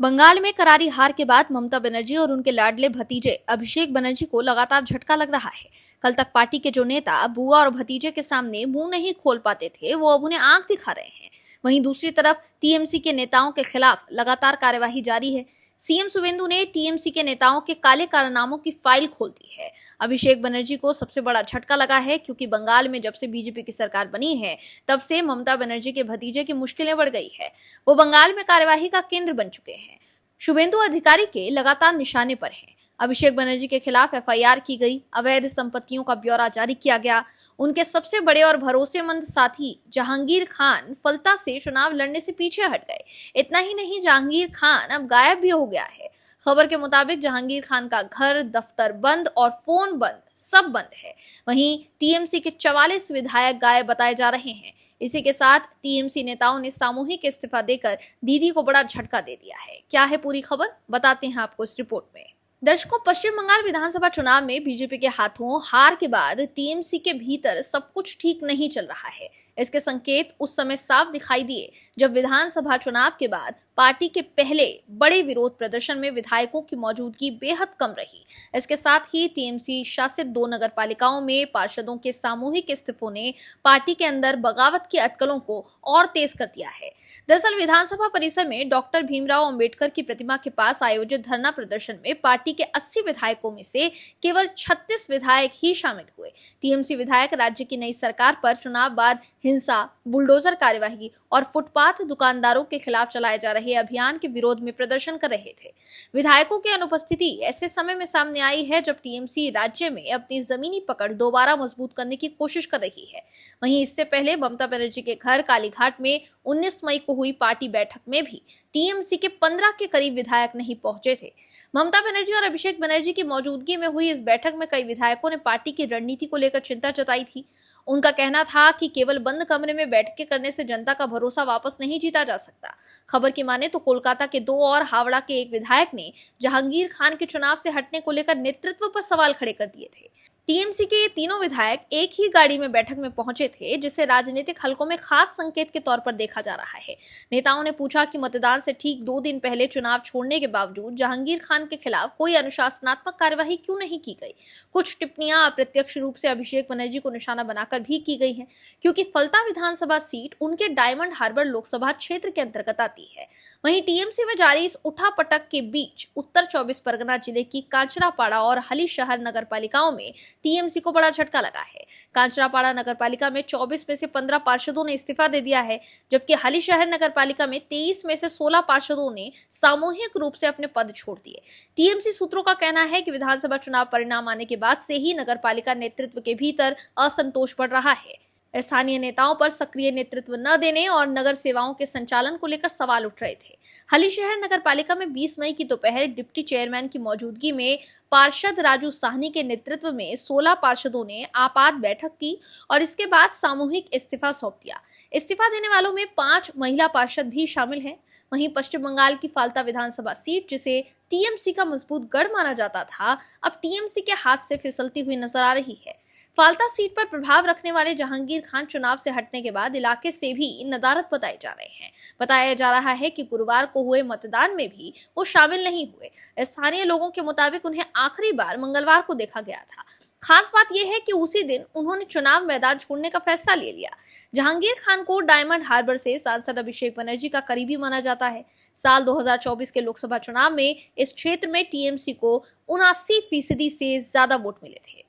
बंगाल में करारी हार के बाद ममता बनर्जी और उनके लाडले भतीजे अभिषेक बनर्जी को लगातार झटका लग रहा है। कल तक पार्टी के जो नेता बुआ और भतीजे के सामने मुंह नहीं खोल पाते थे, वो अब उन्हें आंख दिखा रहे हैं। वहीं दूसरी तरफ टीएमसी के नेताओं के खिलाफ लगातार कार्यवाही जारी है। सीएम शुवेंदु ने टीएमसी के नेताओं के काले कारनामों की फाइल खोल दी है। अभिषेक बनर्जी को सबसे बड़ा झटका लगा है, क्योंकि बंगाल में जब से बीजेपी की सरकार बनी है, तब से ममता बनर्जी के भतीजे की मुश्किलें बढ़ गई है। वो बंगाल में कार्यवाही का केंद्र बन चुके हैं। शुवेंदु अधिकारी के लगातार निशाने पर हैं। अभिषेक बनर्जी के खिलाफ एफआईआर की गई, अवैध संपत्तियों का ब्यौरा जारी किया गया। उनके सबसे बड़े और भरोसेमंद साथी जहांगीर खान फलता से चुनाव लड़ने से पीछे हट गए। इतना ही नहीं, जहांगीर खान अब गायब भी हो गया है। खबर के मुताबिक जहांगीर खान का घर, दफ्तर बंद और फोन बंद, सब बंद है। वहीं टीएमसी के 44 विधायक गायब बताए जा रहे हैं। इसी के साथ टीएमसी नेताओं ने सामूहिक इस्तीफा देकर दीदी को बड़ा झटका दे दिया है। क्या है पूरी खबर, बताते हैं आपको इस रिपोर्ट में। दर्शकों, पश्चिम बंगाल विधानसभा चुनाव में बीजेपी के हाथों हार के बाद टीएमसी के भीतर सब कुछ ठीक नहीं चल रहा है। इसके संकेत उस समय साफ दिखाई दिए जब विधानसभा चुनाव के बाद पार्टी के पहले बड़े विरोध प्रदर्शन में विधायकों की मौजूदगी बेहद कम रही। इसके साथ ही टीएमसी शासित 2 नगर पालिकाओं में पार्षदों के सामूहिक इस्तीफों ने पार्टी के अंदर बगावत की अटकलों को और तेज कर दिया है। दरअसल विधानसभा परिसर में डॉक्टर भीमराव अंबेडकर की प्रतिमा के पास आयोजित धरना प्रदर्शन में पार्टी के 80 विधायकों में से केवल 36 विधायक ही शामिल हुए। टीएमसी विधायक राज्य की नई सरकार पर चुनाव बाद हिंसा, बुलडोजर कार्यवाही और फुटपाथ दुकानदारों के खिलाफ चलाए जा रहे अभियान के विरोध में प्रदर्शन कर रहे थे। विधायकों की अनुपस्थिति ऐसे समय में सामने आई है जब टीएमसी राज्य में अपनी जमीनी पकड़ दोबारा मजबूत करने की कोशिश कर रही है। वहीं इससे पहले ममता बनर्जी के घर कालीघाट में 19 मई को हुई पार्टी बैठक में भी टीएमसी के 15 के करीब विधायक नहीं पहुंचे थे। ममता बनर्जी और अभिषेक बनर्जी की मौजूदगी में हुई इस बैठक में कई विधायकों ने पार्टी की रणनीति को लेकर चिंता जताई थी। उनका कहना था कि केवल बंद कमरे में बैठकें करने से जनता का भरोसा वापस नहीं जीता जा सकता। खबर की माने तो कोलकाता के 2 और हावड़ा के 1 विधायक ने जहांगीर खान के चुनाव से हटने को लेकर नेतृत्व पर सवाल खड़े कर दिए थे। टीएमसी के ये तीनों विधायक एक ही गाड़ी में बैठक में पहुंचे थे, जिसे राजनीतिक हलकों में खास संकेत के तौर पर देखा जा रहा है। नेताओं ने पूछा कि मतदान से ठीक 2 दिन पहले चुनाव छोड़ने के बावजूद जहांगीर खान के खिलाफ कोई अनुशासनात्मक कार्यवाही क्यों नहीं की गई। कुछ टिप्पणियां अप्रत्यक्ष रूप से अभिषेक बनर्जी को निशाना बनाकर भी की गई हैं, क्योंकि फलता विधानसभा सीट उनके डायमंड हार्बर लोकसभा क्षेत्र के अंतर्गत आती है। वहीं टीएमसी में जारी इस उठापटक के बीच उत्तर 24 परगना जिले की कांचरापाड़ा और हलीशहर नगर पालिकाओं में टीएमसी को बड़ा झटका लगा है। कांचरापाड़ा नगर पालिका में 24 में से 15 पार्षदों ने इस्तीफा दे दिया है, जबकि हलीशहर नगर पालिका में 23 में से 16 पार्षदों ने सामूहिक रूप से अपने पद छोड़ दिए। टीएमसी सूत्रों का कहना है कि विधानसभा चुनाव परिणाम आने के बाद से ही नगर पालिका नेतृत्व के भीतर असंतोष बढ़ रहा है। स्थानीय नेताओं पर सक्रिय नेतृत्व न देने और नगर सेवाओं के संचालन को लेकर सवाल उठ रहे थे। हलीशहर नगर पालिका में 20 मई की दोपहर डिप्टी चेयरमैन की मौजूदगी में पार्षद राजू साहनी के नेतृत्व में 16 पार्षदों ने आपात बैठक की और इसके बाद सामूहिक इस्तीफा सौंप दिया। इस्तीफा देने वालों में 5 महिला पार्षद भी शामिल हैं। वहीं पश्चिम बंगाल की फाल्ता विधानसभा सीट, जिसे टीएमसी का मजबूत गढ़ माना जाता था, अब टीएमसी के हाथ से फिसलती हुई नजर आ रही है। फाल्ता सीट पर प्रभाव रखने वाले जहांगीर खान चुनाव से हटने के बाद इलाके से भी नदारद बताए जा रहे हैं। बताया जा रहा है कि गुरुवार को हुए मतदान में भी वो शामिल नहीं हुए। स्थानीय लोगों के मुताबिक उन्हें आखिरी बार मंगलवार को देखा गया था। खास बात यह है कि उसी दिन उन्होंने चुनाव मैदान छोड़ने का फैसला ले लिया। जहांगीर खान को डायमंड हार्बर से सांसद अभिषेक बनर्जी का करीबी माना जाता है। साल 2024 के लोकसभा चुनाव में इस क्षेत्र में टीएमसी को 79% से ज्यादा वोट मिले थे,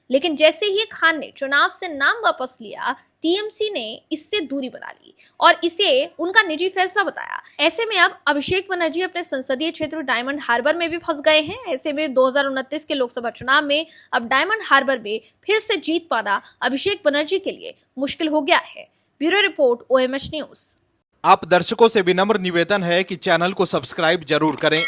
लेकिन जैसे ही खान ने चुनाव से नाम वापस लिया, टीएमसी ने इससे दूरी बना ली और इसे उनका निजी फैसला बताया। ऐसे में अब अभिषेक बनर्जी अपने संसदीय क्षेत्र डायमंड हार्बर में भी फंस गए हैं। ऐसे में 2029 के लोकसभा चुनाव में अब डायमंड हार्बर में फिर से जीत पाना अभिषेक बनर्जी के लिए मुश्किल हो गया है। Bureau report, OMH news. आप दर्शकों से विनम्र निवेदन है कि चैनल को सब्सक्राइब जरूर करें